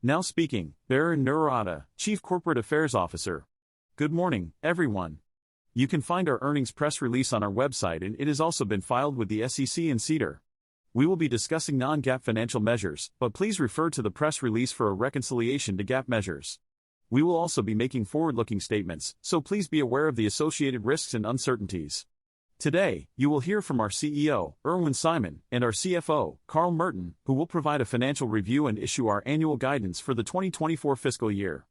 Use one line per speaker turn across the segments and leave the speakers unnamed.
Now speaking, Baron Narrated, Chief Corporate Affairs Officer. Good morning, everyone. You can find our earnings press release on our website and it has also been filed with the SEC and SEDAR. We will be discussing non-GAAP financial measures, but please refer to the press release for a reconciliation to GAAP measures. We will also be making forward-looking statements, so please be aware of the associated risks and uncertainties. Today, you will hear from our CEO, Irwin Simon, and our CFO, Carl Merton, who will provide a financial review and issue our annual guidance for the 2024 fiscal year.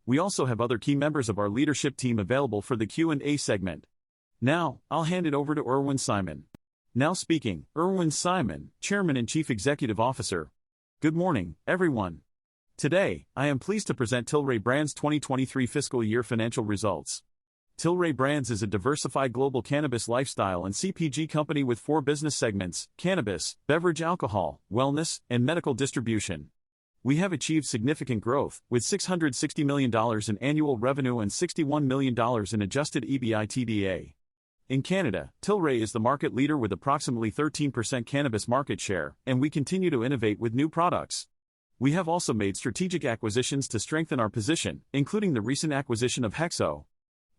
We also have other key members of our leadership team available for the Q&A segment. Now, I'll hand it over to Irwin Simon. Now speaking, Irwin Simon, Chairman and Chief Executive Officer. Good morning, everyone. Today, I am pleased to present Tilray Brands' 2023 fiscal year financial results. Tilray Brands is a diversified global cannabis lifestyle and CPG company with 4 business segments: cannabis, beverage alcohol, wellness, and medical distribution. We have achieved significant growth, with $660 million in annual revenue and $61 million in adjusted EBITDA. In Canada, Tilray is the market leader with approximately 13% cannabis market share, and we continue to innovate with new products. We have also made strategic acquisitions to strengthen our position, including the recent acquisition of HEXO.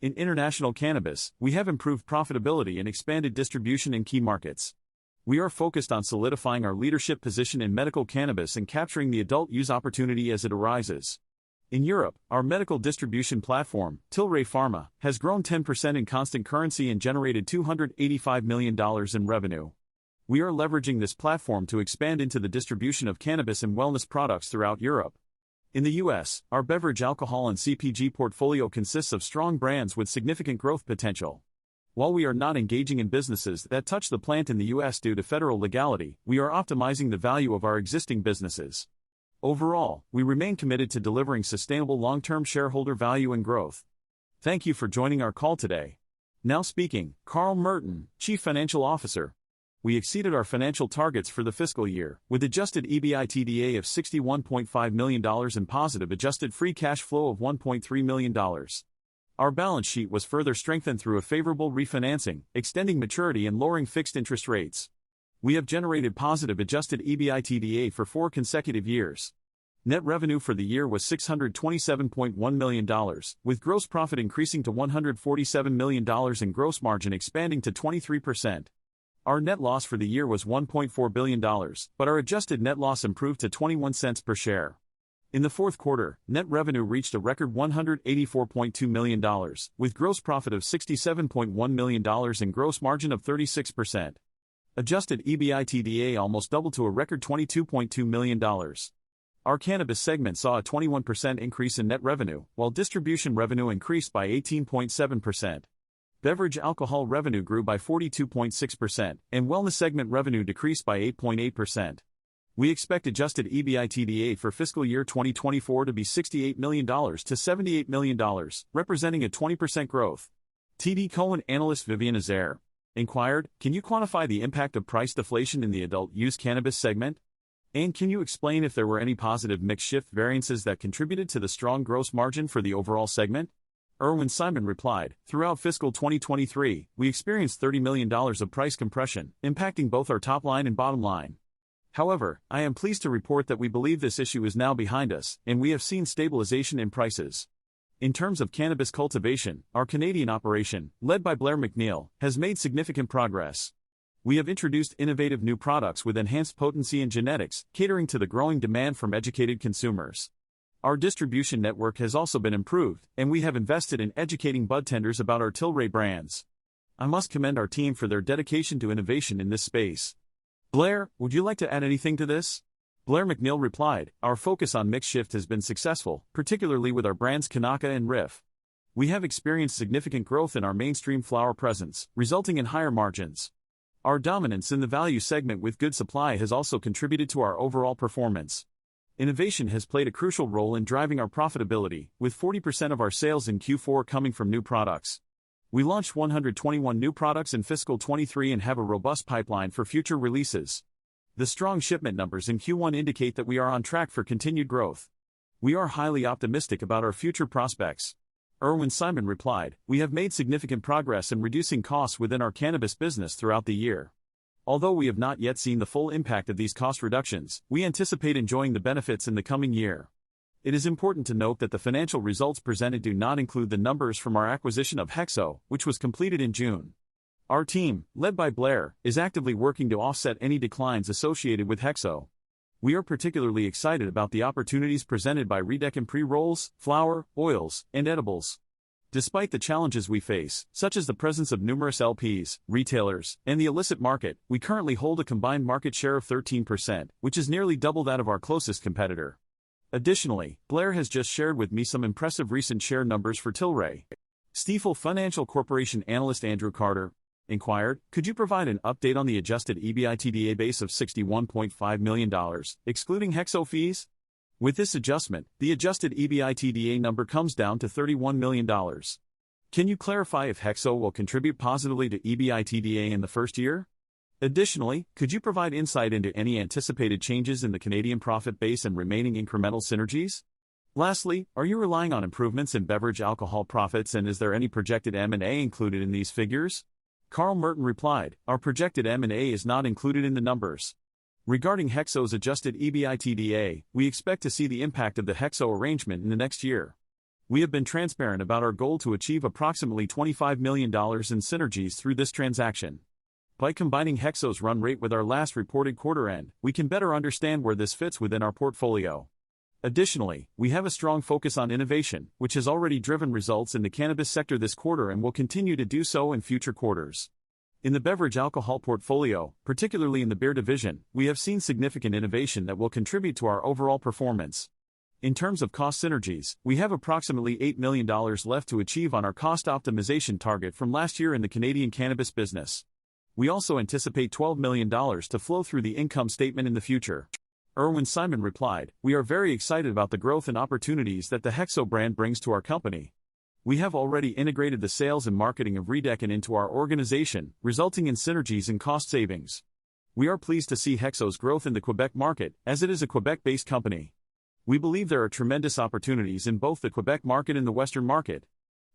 In international cannabis, we have improved profitability and expanded distribution in key markets. We are focused on solidifying our leadership position in medical cannabis and capturing the adult use opportunity as it arises. In Europe, our medical distribution platform, Tilray Pharma, has grown 10% in constant currency and generated $285 million in revenue. We are leveraging this platform to expand into the distribution of cannabis and wellness products throughout Europe. In the US, our beverage alcohol and CPG portfolio consists of strong brands with significant growth potential. While we are not engaging in businesses that touch the plant in the US due to federal legality, we are optimizing the value of our existing businesses. Overall, we remain committed to delivering sustainable long-term shareholder value and growth. Thank you for joining our call today. Now speaking, Carl Merton, Chief Financial Officer. We exceeded our financial targets for the fiscal year, with adjusted EBITDA of $61.5 million and positive adjusted free cash flow of $1.3 million. Our balance sheet was further strengthened through a favorable refinancing, extending maturity and lowering fixed interest rates. We have generated positive adjusted EBITDA for 4 consecutive years. Net revenue for the year was $627.1 million, with gross profit increasing to $147 million and gross margin expanding to 23%. Our net loss for the year was $1.4 billion, but our adjusted net loss improved to 21 cents per share. In the fourth quarter, net revenue reached a record $184.2 million, with gross profit of $67.1 million and gross margin of 36%. Adjusted EBITDA almost doubled to a record $22.2 million. Our cannabis segment saw a 21% increase in net revenue, while distribution revenue increased by 18.7%. Beverage alcohol revenue grew by 42.6%, and wellness segment revenue decreased by 8.8%. We expect adjusted EBITDA for fiscal year 2024 to be $68 million to $78 million, representing a 20% growth. TD Cowen analyst Vivian Azer inquired, "Can you quantify the impact of price deflation in the adult use cannabis segment? And can you explain if there were any positive mix shift variances that contributed to the strong gross margin for the overall segment?" Irwin Simon replied, "Throughout fiscal 2023, we experienced $30 million of price compression, impacting both our top line and bottom line. However, I am pleased to report that we believe this issue is now behind us, and we have seen stabilization in prices. In terms of cannabis cultivation, our Canadian operation, led by Blair McNeil, has made significant progress. We have introduced innovative new products with enhanced potency and genetics, catering to the growing demand from educated consumers. Our distribution network has also been improved, and we have invested in educating budtenders about our Tilray brands. I must commend our team for their dedication to innovation in this space." Blair, would you like to add anything to this? Blair McNeil replied, "Our focus on mix shift has been successful, particularly with our brands Kanaka and Riff. We have experienced significant growth in our mainstream flower presence, resulting in higher margins. Our dominance in the value segment with good supply has also contributed to our overall performance. Innovation has played a crucial role in driving our profitability, with 40% of our sales in Q4 coming from new products. We launched 121 new products in fiscal 23 and have a robust pipeline for future releases. The strong shipment numbers in Q1 indicate that we are on track for continued growth. We are highly optimistic about our future prospects." Irwin Simon replied, "We have made significant progress in reducing costs within our cannabis business throughout the year. Although we have not yet seen the full impact of these cost reductions, we anticipate enjoying the benefits in the coming year. It is important to note that the financial results presented do not include the numbers from our acquisition of HEXO, which was completed in June. Our team, led by Blair, is actively working to offset any declines associated with HEXO. We are particularly excited about the opportunities presented by Redecon pre-rolls, flower, oils, and edibles. Despite the challenges we face, such as the presence of numerous LPs, retailers, and the illicit market, we currently hold a combined market share of 13%, which is nearly double that of our closest competitor. Additionally, Blair has just shared with me some impressive recent share numbers for Tilray. Stifel Financial Corporation analyst Andrew Carter inquired, could you provide an update on the adjusted EBITDA base of $61.5 million, excluding HEXO fees? With this adjustment, the adjusted EBITDA number comes down to $31 million. Can you clarify if HEXO will contribute positively to EBITDA in the first year? Additionally, could you provide insight into any anticipated changes in the Canadian profit base and remaining incremental synergies? Lastly, are you relying on improvements in beverage alcohol profits, and is there any projected M&A included in these figures? Carl Merton replied, our projected M&A is not included in the numbers. Regarding HEXO's adjusted EBITDA, we expect to see the impact of the HEXO arrangement in the next year. We have been transparent about our goal to achieve approximately $25 million in synergies through this transaction. By combining HEXO's run rate with our last reported quarter end, we can better understand where this fits within our portfolio. Additionally, we have a strong focus on innovation, which has already driven results in the cannabis sector this quarter and will continue to do so in future quarters. In the beverage alcohol portfolio, particularly in the beer division, we have seen significant innovation that will contribute to our overall performance. In terms of cost synergies, we have approximately $8 million left to achieve on our cost optimization target from last year in the Canadian cannabis business. We also anticipate $12 million to flow through the income statement in the future. Erwin Simon replied, we are very excited about the growth and opportunities that the HEXO brand brings to our company. We have already integrated the sales and marketing of Redecon into our organization, resulting in synergies and cost savings. We are pleased to see HEXO's growth in the Quebec market, as it is a Quebec-based company. We believe there are tremendous opportunities in both the Quebec market and the Western market.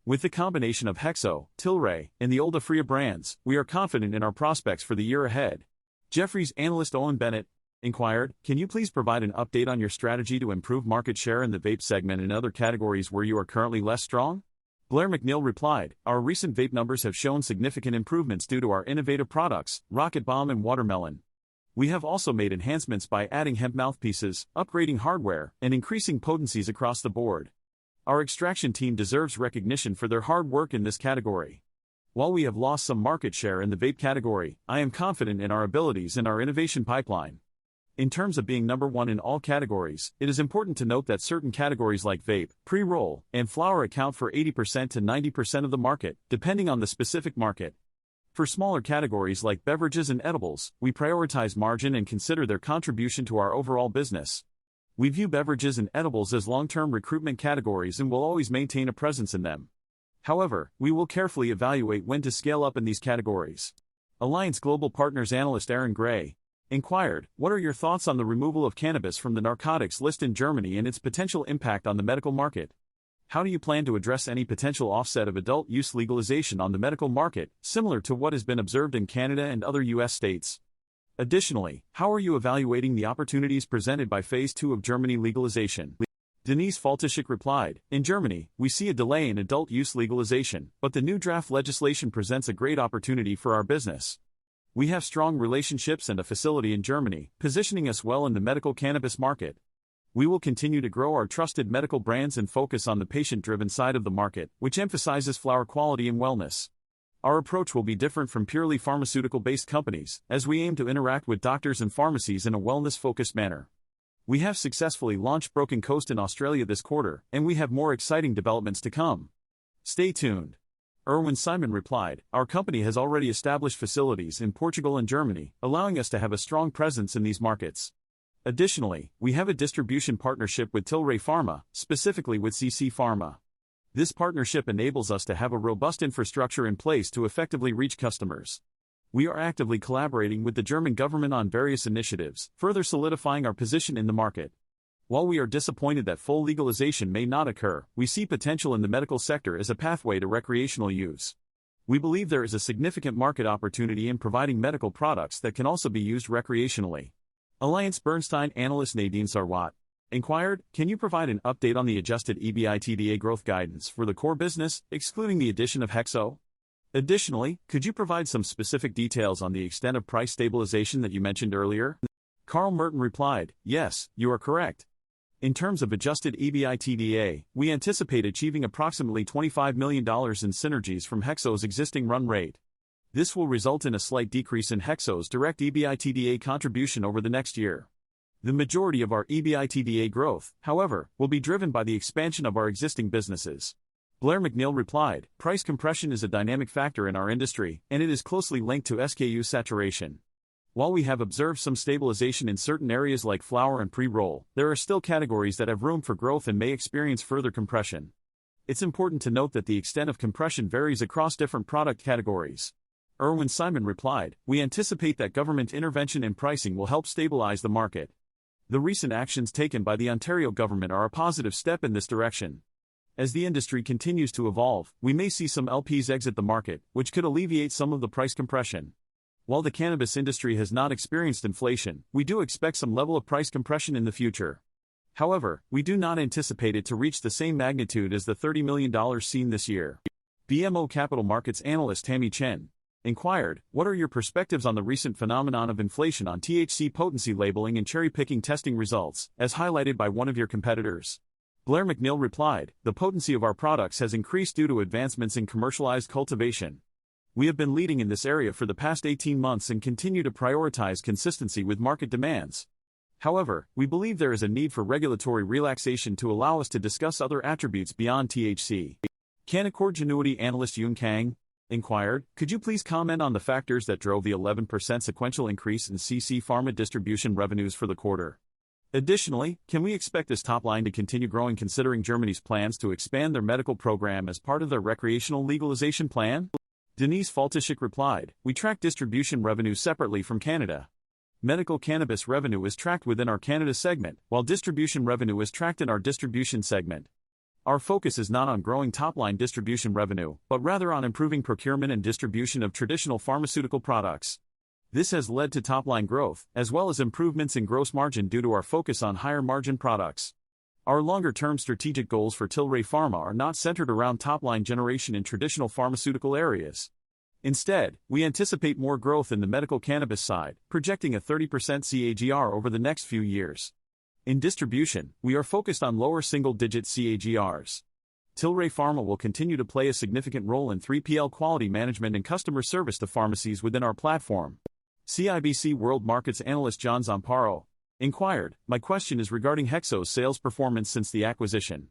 With the combination of HEXO, Tilray, and the Tilray Brands, we are confident in our prospects for the year ahead. Jefferies analyst Owen Bennett inquired, can you please provide an update on your strategy to improve market share in the vape segment and other categories where you are currently less strong? Blair McNeil replied, our recent vape numbers have shown significant improvements due to our innovative products, Rocket Bomb and Watermelon. We have also made enhancements by adding hemp mouthpieces, upgrading hardware, and increasing potencies across the board. Our extraction team deserves recognition for their hard work in this category. While we have lost some market share in the vape category, I am confident in our abilities and our innovation pipeline. In terms of being number one in all categories, it is important to note that certain categories like vape, pre-roll, and flower account for 80% to 90% of the market, depending on the specific market. For smaller categories like beverages and edibles, we prioritize margin and consider their contribution to our overall business. We view beverages and edibles as long-term recruitment categories and will always maintain a presence in them. However, we will carefully evaluate when to scale up in these categories. Alliance Global Partners analyst Aaron Gray inquired, what are your thoughts on the removal of cannabis from the narcotics list in Germany and its potential impact on the medical market? How do you plan to address any potential offset of adult use legalization on the medical market, similar to what has been observed in Canada and other U.S. states? Additionally, how are you evaluating the opportunities presented by Phase 2 of Germany legalization? Denise Faltischek replied, in Germany, we see a delay in adult use legalization, but the new draft legislation presents a great opportunity for our business. We have strong relationships and a facility in Germany, positioning us well in the medical cannabis market. We will continue to grow our trusted medical brands and focus on the patient-driven side of the market, which emphasizes flower quality and wellness. Our approach will be different from purely pharmaceutical-based companies, as we aim to interact with doctors and pharmacies in a wellness-focused manner. We have successfully launched Broken Coast in Australia this quarter, and we have more exciting developments to come. Stay tuned. Erwin Simon replied, our company has already established facilities in Portugal and Germany, allowing us to have a strong presence in these markets. Additionally, we have a distribution partnership with Tilray Pharma, specifically with CC Pharma. This partnership enables us to have a robust infrastructure in place to effectively reach customers. We are actively collaborating with the German government on various initiatives, further solidifying our position in the market. While we are disappointed that full legalization may not occur, we see potential in the medical sector as a pathway to recreational use. We believe there is a significant market opportunity in providing medical products that can also be used recreationally. Alliance Bernstein analyst Nadine Sarwat inquired, can you provide an update on the adjusted EBITDA growth guidance for the core business, excluding the addition of HEXO? Additionally, could you provide some specific details on the extent of price stabilization that you mentioned earlier? Carl Merton replied, yes, you are correct. In terms of adjusted EBITDA, we anticipate achieving approximately $25 million in synergies from HEXO's existing run rate. This will result in a slight decrease in HEXO's direct EBITDA contribution over the next year. The majority of our EBITDA growth, however, will be driven by the expansion of our existing businesses. Blair McNeil replied, price compression is a dynamic factor in our industry, and it is closely linked to SKU saturation. While we have observed some stabilization in certain areas like flower and pre-roll, there are still categories that have room for growth and may experience further compression. It's important to note that the extent of compression varies across different product categories. Erwin Simon replied, we anticipate that government intervention in pricing will help stabilize the market. The recent actions taken by the Ontario government are a positive step in this direction. As the industry continues to evolve, we may see some LPs exit the market, which could alleviate some of the price compression. While the cannabis industry has not experienced inflation, we do expect some level of price compression in the future. However, we do not anticipate it to reach the same magnitude as the $30 million seen this year. BMO Capital Markets analyst Tammy Chen inquired, what are your perspectives on the recent phenomenon of inflation on THC potency labeling and cherry-picking testing results, as highlighted by one of your competitors? Blair McNeil replied, the potency of our products has increased due to advancements in commercialized cultivation. We have been leading in this area for the past 18 months and continue to prioritize consistency with market demands. However, we believe there is a need for regulatory relaxation to allow us to discuss other attributes beyond THC. Canaccord Genuity analyst Yun Kang inquired, could you please comment on the factors that drove the 11% sequential increase in CC Pharma distribution revenues for the quarter? Additionally, can we expect this top line to continue growing considering Germany's plans to expand their medical program as part of their recreational legalization plan? Denise Faltishik replied, we track distribution revenue separately from Canada. Medical cannabis revenue is tracked within our Canada segment, while distribution revenue is tracked in our distribution segment. Our focus is not on growing top-line distribution revenue, but rather on improving procurement and distribution of traditional pharmaceutical products. This has led to top-line growth, as well as improvements in gross margin due to our focus on higher-margin products. Our longer-term strategic goals for Tilray Pharma are not centered around top-line generation in traditional pharmaceutical areas. Instead, we anticipate more growth in the medical cannabis side, projecting a 30% CAGR over the next few years. In distribution, we are focused on lower single-digit CAGRs. Tilray Pharma will continue to play a significant role in 3PL quality management and customer service to pharmacies within our platform. CIBC World Markets analyst John Zamparo inquired, my question is regarding HEXO's sales performance since the acquisition.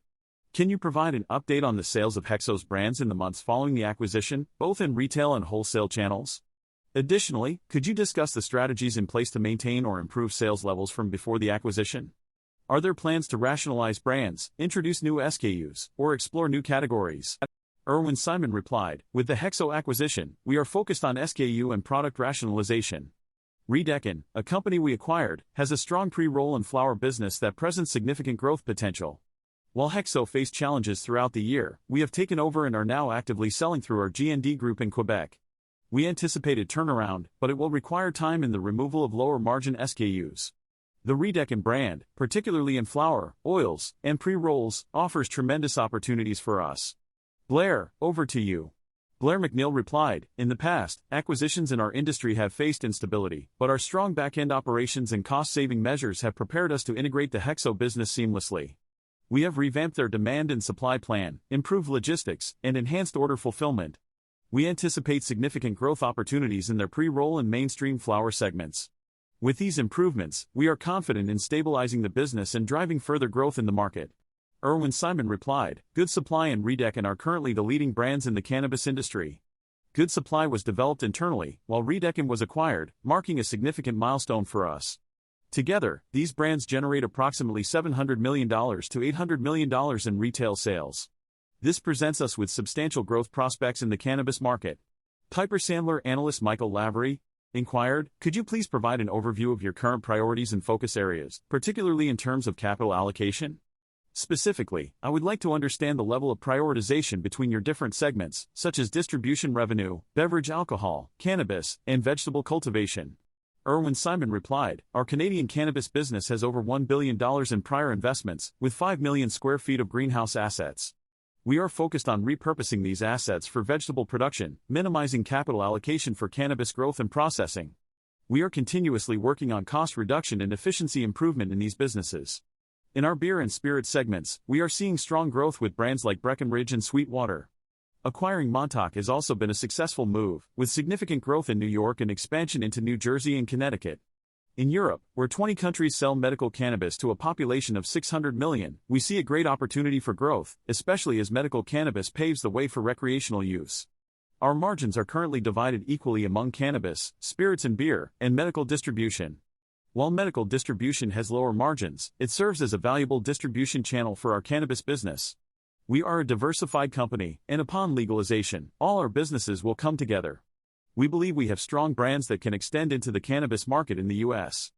Can you provide an update on the sales of HEXO's brands in the months following the acquisition, both in retail and wholesale channels? Additionally, could you discuss the strategies in place to maintain or improve sales levels from before the acquisition? Are there plans to rationalize brands, introduce new SKUs, or explore new categories? Erwin Simon replied, with the HEXO acquisition, we are focused on SKU and product rationalization. Redecan, a company we acquired, has a strong pre-roll and flower business that presents significant growth potential. While HEXO faced challenges throughout the year, we have taken over and are now actively selling through our G&D group in Quebec. We anticipate a turnaround, but it will require time in the removal of lower-margin SKUs. The Redecan brand, particularly in flower, oils, and pre-rolls, offers tremendous opportunities for us. Blair, over to you. Blair McNeil replied, in the past, acquisitions in our industry have faced instability, but our strong back-end operations and cost-saving measures have prepared us to integrate the HEXO business seamlessly. We have revamped their demand and supply plan, improved logistics, and enhanced order fulfillment. We anticipate significant growth opportunities in their pre-roll and mainstream flower segments. With these improvements, we are confident in stabilizing the business and driving further growth in the market. Erwin Simon replied, Good Supply and Redecan are currently the leading brands in the cannabis industry. Good Supply was developed internally, while Redecan was acquired, marking a significant milestone for us. Together, these brands generate approximately $700 million to $800 million in retail sales. This presents us with substantial growth prospects in the cannabis market. Piper Sandler analyst Michael Lavery inquired, could you please provide an overview of your current priorities and focus areas, particularly in terms of capital allocation? Specifically, I would like to understand the level of prioritization between your different segments, such as distribution revenue, beverage alcohol, cannabis, and vegetable cultivation. Irwin Simon replied, "Our Canadian cannabis business has over $1 billion in prior investments, with 5 million square feet of greenhouse assets. We are focused on repurposing these assets for vegetable production, minimizing capital allocation for cannabis growth and processing. We are continuously working on cost reduction and efficiency improvement in these businesses. In our beer and spirit segments, we are seeing strong growth with brands like Breckenridge and Sweetwater. Acquiring Montauk has also been a successful move, with significant growth in New York and expansion into New Jersey and Connecticut. In Europe, where 20 countries sell medical cannabis to a population of 600 million, we see a great opportunity for growth, especially as medical cannabis paves the way for recreational use. Our margins are currently divided equally among cannabis, spirits and beer, and medical distribution. While medical distribution has lower margins, it serves as a valuable distribution channel for our cannabis business. We are a diversified company, and upon legalization, all our businesses will come together. We believe we have strong brands that can extend into the cannabis market in the U.S.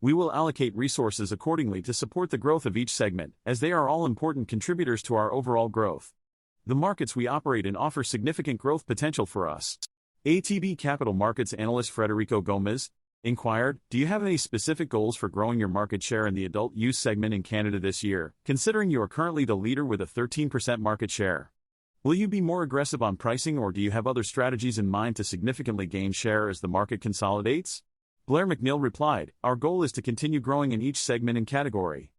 We will allocate resources accordingly to support the growth of each segment, as they are all important contributors to our overall growth. The markets we operate in offer significant growth potential for us." ATB Capital Markets analyst Frederico Gomez inquired, "Do you have any specific goals for growing your market share in the adult use segment in Canada this year, considering you are currently the leader with a 13% market share? Will you be more aggressive on pricing, or do you have other strategies in mind to significantly gain share as the market consolidates?" Blair McNeil replied, "Our goal is to continue growing in each segment and category.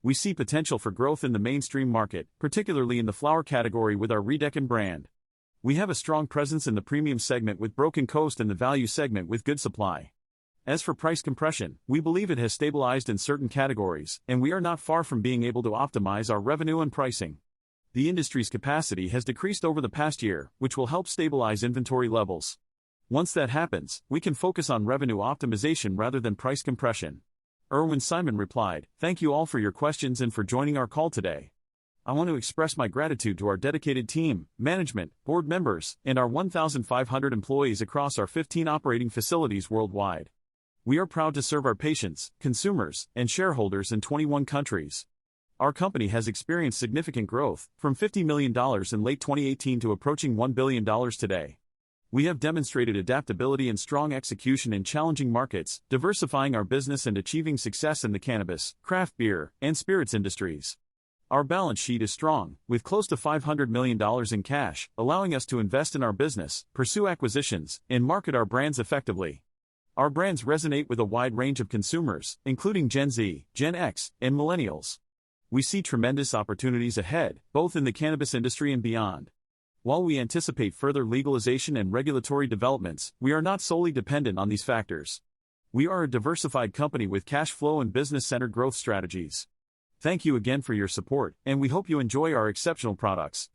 We see potential for growth in the mainstream market, particularly in the flower category with our Redecan brand. We have a strong presence in the premium segment with Broken Coast and the value segment with Good Supply. As for price compression, we believe it has stabilized in certain categories, and we are not far from being able to optimize our revenue and pricing. The industry's capacity has decreased over the past year, which will help stabilize inventory levels. Once that happens, we can focus on revenue optimization rather than price compression." Irwin Simon replied, "Thank you all for your questions and for joining our call today. I want to express my gratitude to our dedicated team, management, board members, and our 1,500 employees across our 15 operating facilities worldwide. We are proud to serve our patients, consumers, and shareholders in 21 countries. Our company has experienced significant growth, from $50 million in late 2018 to approaching $1 billion today. We have demonstrated adaptability and strong execution in challenging markets, diversifying our business and achieving success in the cannabis, craft beer, and spirits industries. Our balance sheet is strong, with close to $500 million in cash, allowing us to invest in our business, pursue acquisitions, and market our brands effectively. Our brands resonate with a wide range of consumers, including Gen Z, Gen X, and millennials. We see tremendous opportunities ahead, both in the cannabis industry and beyond. While we anticipate further legalization and regulatory developments, we are not solely dependent on these factors. We are a diversified company with cash flow and business-centered growth strategies. Thank you again for your support, and we hope you enjoy our exceptional products.